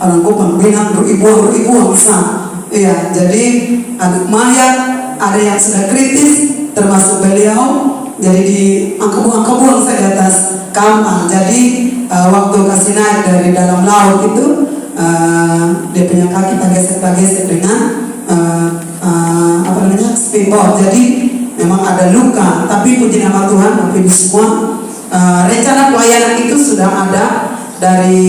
orang Kupang bilang ribuan besar. Iya, jadi adik mayat ada yang sudah kritis, termasuk beliau. Jadi di angka-buang saya di atas kapal. Jadi waktu kasih naik dari dalam laut itu, dia punya kaki tergesek dengan speedboat. Jadi memang ada luka. Tapi puji nama Tuhan, Bapak Ibu semua, rencana pelayanan itu sudah ada dari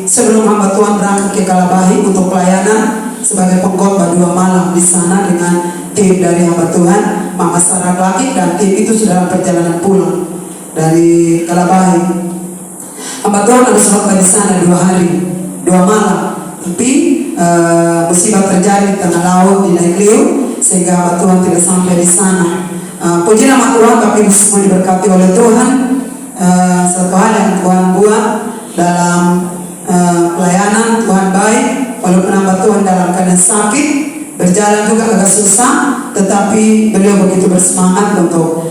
sebelum hamba Tuhan berangkat ke Kalabahi untuk pelayanan sebagai pengkhotbah 2 malam di sana dengan tim dari hamba Tuhan, Mama Sarah Glakik, dan tim itu sudah perjalanan pulang dari Kalabahi. Hamba Tuhan harus khotbah di sana 2 hari 2 malam, tapi musibah terjadi di tengah laut di Naik Liu sehingga hamba Tuhan tidak sampai di sana. Puji nama Tuhan, Bapak Ibu semua diberkati oleh Tuhan. Satu hal yang Tuhan buat dalam pelayanan, Tuhan baik. Walaupun hamba Tuhan dalam keadaan sakit, berjalan juga agak susah, tetapi beliau begitu bersemangat untuk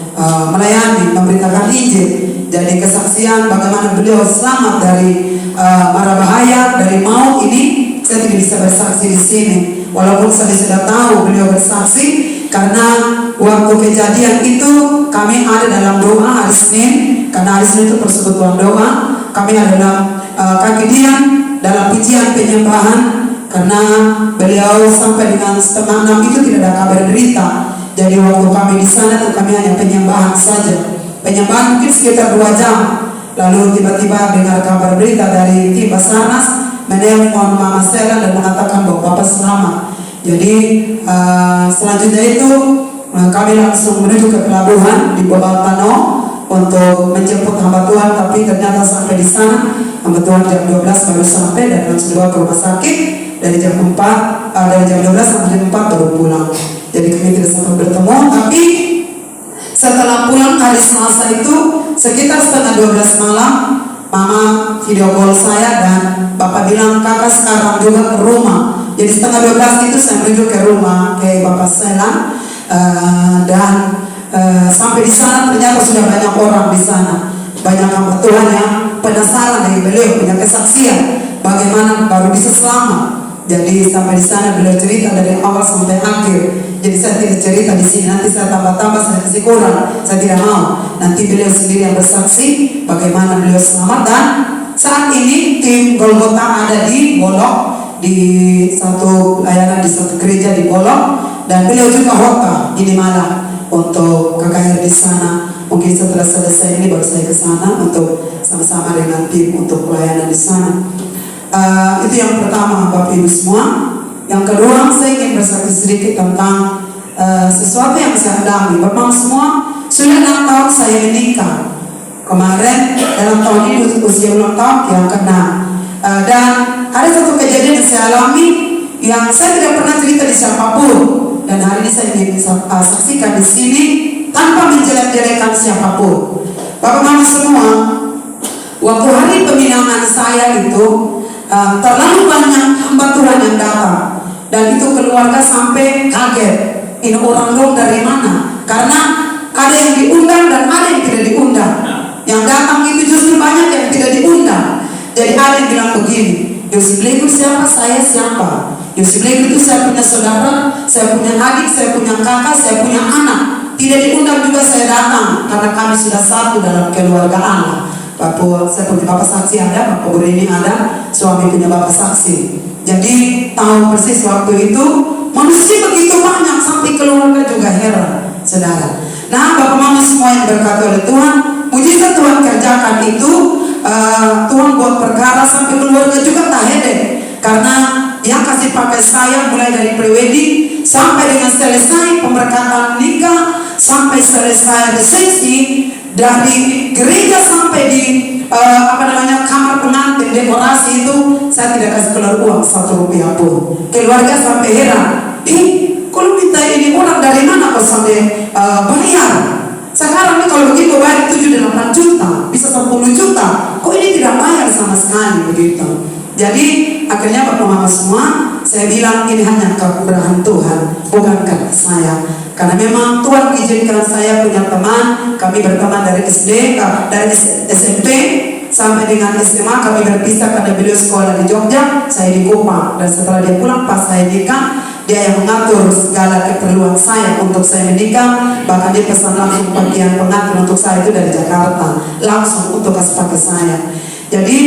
melayani, memberitakan Injil. Jadi kesaksian bagaimana beliau selamat dari mara bahaya, dari maut ini, saya tidak bisa bersaksi di sini. Walaupun saya sudah tahu beliau bersaksi, karena waktu kejadian itu kami ada dalam doa hari Senin, karena hari Senin itu persekutuan doa. Kami adalah kaki diam dalam pujian penyembahan, karena beliau sampai dengan 5:30 itu tidak ada kabar berita. Jadi waktu kami di sana itu kami hanya penyembahan saja. Penyembahan mungkin sekitar 2 jam. Lalu tiba-tiba dengar kabar berita dari tim Basarnas menelpon Mama Sela dan mengatakan bahwa Bapak selamat. Jadi selanjutnya itu kami langsung menuju ke pelabuhan di Bobatano untuk menjemput hamba Tuhan, tapi ternyata sampai di sana hamba Tuhan jam 12 baru sampai dan langsung dibawa ke rumah sakit. Dari jam 4, dari jam 12 sampai jam 4 baru pulang. Jadi kami tidak sempat bertemu, tapi setelah pulang hari Selasa itu sekitar setengah 12 malam, Mama video call saya dan Bapak bilang kakak sekarang juga ke rumah. Jadi setengah 12 itu saya menuju ke rumah ke Bapak Sela, dan sampai di sana ternyata sudah banyak orang di sana, banyak hamba Tuhan yang penasaran dengan beliau punya kesaksian bagaimana baru bisa selamat. Jadi sampai di sana beliau cerita dari awal sampai akhir. Jadi saya tidak cerita di sini, nanti saya tambah-tambah, saya kasih kurang, saya tidak mau. Nanti beliau sendiri yang bersaksi bagaimana beliau selamat. Dan saat ini tim Golgota ada di Bolok, di satu pelayanan di satu gereja di Bolok, dan beliau juga khotbah ini malam untuk KKR di sana. Mungkin setelah selesai ini baru saya ke sana untuk sama-sama dengan tim untuk pelayanan di sana. Itu yang pertama Bapak Ibu semua. Yang kedua, saya ingin bersaksi sedikit tentang sesuatu yang saya alami. Bapak semua, sudah 6 tahun saya menikah. Kemarin dalam tahun ini usia ulang tahun yang ke-6. Dan ada satu kejadian yang saya alami yang saya tidak pernah cerita di siapapun. Dan hari ini saya ingin saksikan di sini tanpa menjelek-jelekan siapapun. Bapak Mama semua, waktu hari peminangan saya itu terlalu banyak hamba Tuhan yang datang, dan itu keluarga sampai kaget, ini orang dong dari mana? Karena ada yang diundang dan ada yang tidak diundang. Yang datang itu justru banyak yang tidak diundang. Jadi ada yang bilang begini, Yosip Lego siapa? Saya siapa? Yosip Lego itu saya punya saudara, saya punya adik, saya punya kakak, saya punya anak. Tidak diundang juga saya datang, karena kami sudah satu dalam keluarga Allah. Bapak, saya punya bapak saksi ada, Bapak Burini ada, suami punya bapak saksi. Jadi tahu persis waktu itu manusia begitu banyak sampai keluarga juga heran, saudara. Nah, Bapak Mama semua yang berkati oleh Tuhan, mujizat Tuhan kerjakan itu, Tuhan buat perkara sampai keluarga juga tak hebat. Karena yang kasih pakai saya mulai dari prewedding sampai dengan selesai pemberkatan nikah, sampai selesai resepsi, dari gereja sampai di kamar pengantin dekorasi itu saya tidak kasih keluar uang 1 rupiah pun. Keluarga sampai heran, kalau minta ini orang dari mana kok sampai bayar? Sekarang ini kalau begitu bayar 7-8 juta, bisa 10 juta, kok ini tidak bayar sama sekali begitu. Jadi akhirnya Bapak Mama semua, saya bilang ini hanya kemurahan Tuhan, bukan karena saya. Karena memang Tuhan izinkan saya punya teman, kami berteman dari SD, dari SMP, sampai dengan SMA kami berpisah karena beliau sekolah di Jogja, saya di Kupang. Dan setelah dia pulang, pas saya nikah, dia yang mengatur segala keperluan saya untuk saya menikah. Bahkan dia pesan langsung pakaian pengantin untuk saya itu dari Jakarta, langsung untuk kasih pakai saya. Jadi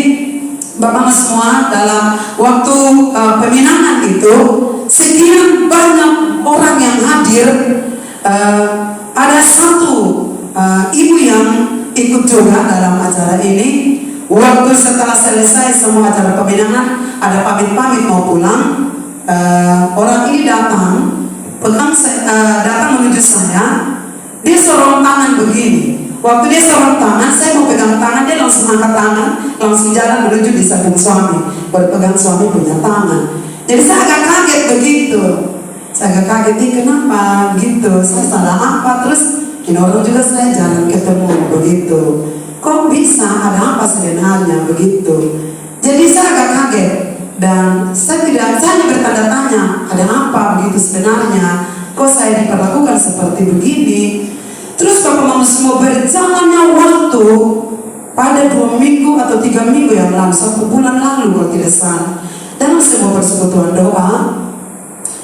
Bapak semua, dalam waktu peminangan itu sekian banyak orang yang hadir. Ada satu ibu yang ikut juga dalam acara ini. Waktu setelah selesai semua acara peminangan, ada pamit-pamit mau pulang. Orang ini datang menuju saya. Dia sorong tangan begini. Waktu dia sorong tangan, saya mau pegang tangan, dia langsung angkat tangan, langsung jalan menuju di samping suami. Baru pegang suami punya tangan. Jadi saya agak kaget begitu. Saya agak kaget, ini kenapa begitu? Saya salah apa? Terus ini orang juga saya jarang ketemu begitu. Kok bisa? Ada apa sebenarnya begitu? Jadi saya agak kaget. Dan saya hanya bertanda tanya, ada apa begitu sebenarnya? Kok saya diperlakukan seperti begini? Terus Bapak Mama semua, berjalannya waktu pada 2 minggu atau 3 minggu yang lalu, 1 bulan lalu kalau tidak salah, dalam sebuah persekutuan doa,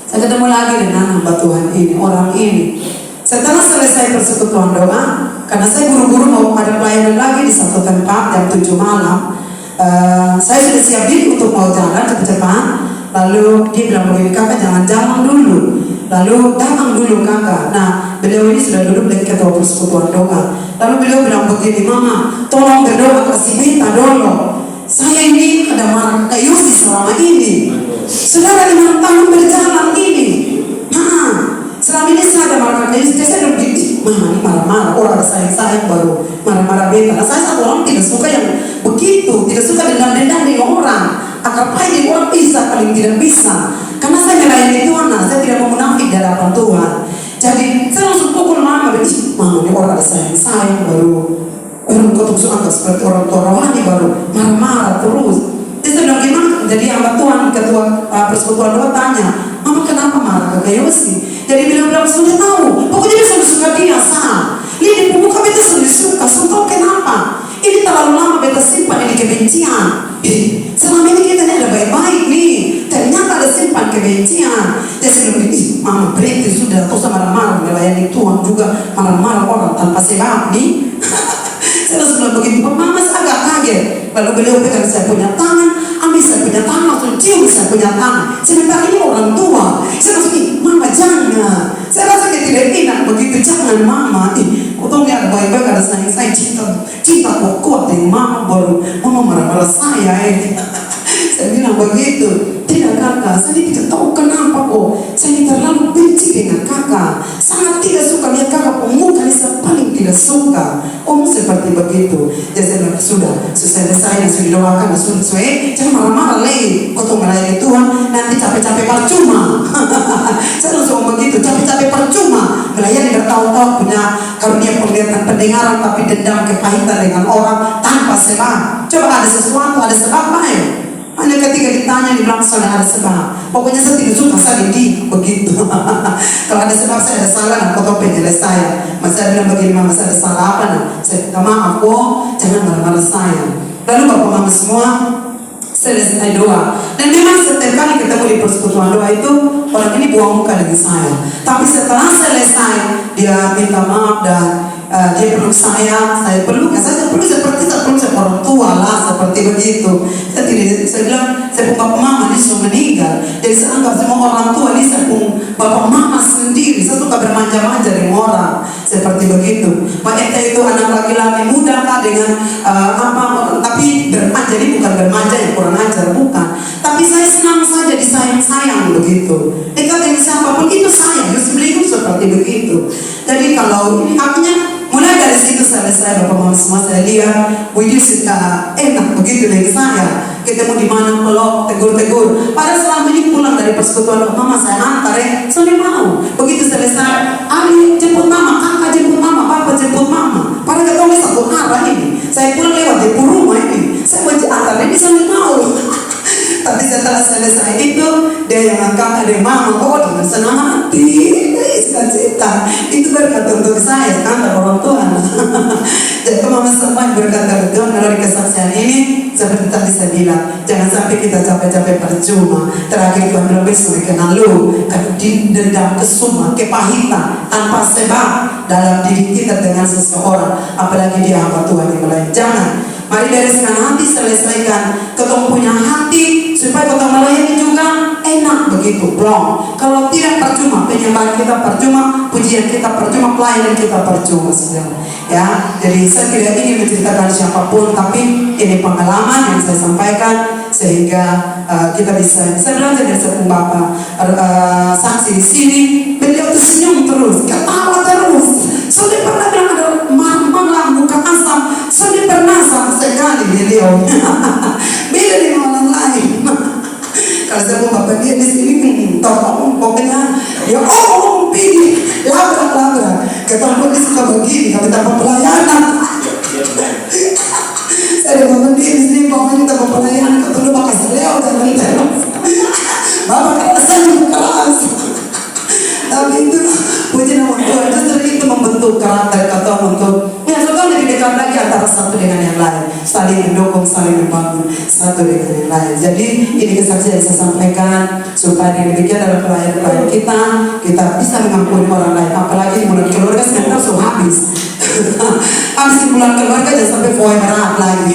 saya ketemu lagi dengan hamba Tuhan ini, orang ini. Setelah selesai persekutuan doa, karena saya buru-buru mau ada pelayanan lagi di satu tempat jam 7 malam, saya sudah siap diri untuk mau jalan cepat-cepat. Lalu dia bilang begini, kakak jangan jalan dulu, lalu datang dulu kakak. Nah, beliau ini sudah duduk dari ketua persekutuan doa. Lalu beliau bilang begini, mama tolong berdoa kasih beta dulu. Saya ini ada marah ke Yusi selama ini. Sudah 5 tahun berjalan ini. Selama ini saya ada marah ke Yusi. Saya udah begini, mama ini marah-marah. Orang ada sayang-sayang baru marah-marah beta. Nah, saya satu orang tidak suka yang begitu, tidak suka dendam-dendam dengan orang. Akar pahit orang bisa, paling tidak bisa. Karena saya melayani Tuhan, saya tidak mau munafik di hadapan Tuhan. Jadi saya langsung pukul mama, mama ini orang ada sayang-sayang baru. Orang kau anggap seperti orang tua rohani baru marah-marah terus. Jadi saya bilang gimana? Jadi hamba Tuhan ketua persekutuan doa tanya, mama kenapa marah ke Yosi? Jadi bilang sudah tahu, pokoknya dia suka dia sah. Lihat di muka beta suka, tahu kenapa? Ini terlalu lama beta simpan ini kebencian. Selama ini kita ada baik-baik nih, ternyata ada simpan kebencian. Dia selalu bilang, mama berhenti sudah, kau marah-marah melayani Tuhan juga marah-marah orang tanpa sebab nih. Saya langsung begitu, mama agak kaget. Lalu beliau pegang saya punya tangan, ambil saya punya tangan, langsung cium saya punya tangan. Sebentar ini orang tua. Saya langsung, mama jangan. Saya rasa tidak enak begitu, jangan mama. Kau tahu ada baik-baik ada saya cinta kok kuat dengan mama baru mama marah-marah saya ini. Saya bilang begitu. Tidak kakak, saya tidak tahu kenapa kok saya terlalu benci dengan kakak. Sangat tidak suka lihat kakak pemuka, saya paling tidak suka. Seperti begitu. Jadi saya bilang sudah selesai, sudah didoakan, sudah jangan marah-marah lagi. Kau tahu melayani Tuhan nanti capek-capek percuma. Saya langsung begitu, capek-capek percuma. Melayani bertahun-tahun punya karunia penglihatan pendengaran, tapi dendam kepahitan dengan orang tanpa sebab. Coba ada sesuatu, ada sebab lain. Hanya ketika ditanya dibilang soalnya ada sebab. Pokoknya saya tidak suka saya begitu. Kalau ada sebab saya ada salah, kau tahu penjelas saya. Saya bilang begini, mama saya ada salah apa? Saya minta maaf kok, jangan marah-marah saya. Lalu bapak mama semua selesai doa. Dan memang setiap kali ketemu di persekutuan doa itu orang ini buang muka dengan saya. Tapi setelah selesai dia minta maaf dan dia peluk saya peluk, saya peluk seperti orang tua lah, seperti begitu. Saya bilang, saya pun bapak mama ini sudah meninggal. Jadi saya anggap semua orang tua ini saya pun bapak mama sendiri. Saya suka bermanja-manja dengan orang, seperti begitu. Entah itu anak laki-laki muda lah dengan tapi bermanja ini bukan bermanja yang kurang ajar, bukan. Tapi saya senang saja disayang-sayang begitu. Dekat dengan siapapun itu sayang, beliau seperti begitu. Jadi kalau ini artinya mulai dari situ selesai bapak mama semua saya lihat, enak begitu dari saya. Ketemu di mana pelok, tegur-tegur. Padahal selama ini pulang dari persekutuan mama saya antar sudah mau. Begitu selesai, Ali jemput mama, kakak jemput mama, bapak jemput mama. Padahal ketemu satu arah ini. Saya pulang lewat di rumah ini. Saya mau antar ini sudah mau. Tapi setelah selesai itu dia yang angkat adik mama, dengan senang hati, cita-cita itu berkat untuk saya, antar orang Tuhan. Jadi mama sempat berkata Tuhan melalui kesaksian ini seperti tadi saya bilang, jangan sampai kita capek-capek percuma. Terakhir Tuhan lebih semakin lalu dendam, kesuma, kepahitan tanpa sebab dalam diri kita dengan seseorang, apalagi dia hamba Tuhan yang lain. Jangan. Mari bereskan hati, selesaikan. Ketemu punya hati supaya ketemu melayani juga enak begitu. Plong. Kalau tidak percuma, penyembahan kita percuma, pujian kita percuma, pelayanan kita percuma, saudara. Ya, jadi saya tidak ingin menceritakan siapapun, tapi ini pengalaman yang saya sampaikan sehingga kita bisa. Saya belajar dari satu bapak saksi di sini, beliau tersenyum terus, ketawa terus. Sudah pernah bilang ada malam buka asam, sudah pernah sama sekali beliau. Beda dengan orang lain. Kalau saya mau bapak dia di sini, tolong pokoknya ya pilih labrak. Ketemu dia suka begini, kalau tanpa pelayanan. Saya bapak dia di sini pokoknya tanpa pelayanan, ketemu pakai seleo dan terus. Bapak kerasan keras. Tapi itu puji nama Tuhan, justru itu membentuk karakter kita untuk lebih dekat lagi antara satu dengan yang lain, saling mendukung, saling membangun satu dengan yang lain. Jadi ini kesaksian yang saya sampaikan supaya dengan demikian dalam pelayanan kita bisa mengampuni orang lain, apalagi bulan keluarga sebentar sudah habis. Habis bulan keluarga jangan sampai poin berat lagi.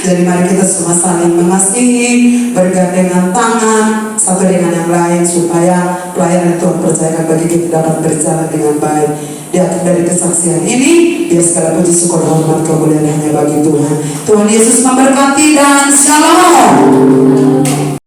Jadi mari kita semua saling mengasihi, bergandengan tangan satu dengan yang lain supaya pelayanan Tuhan percayakan bagi kita dapat berjalan dengan baik. Di akhir dari kesaksian ini, biar segala puji syukur hormat kemuliaan hanya bagi Tuhan. Tuhan Yesus memberkati dan shalom.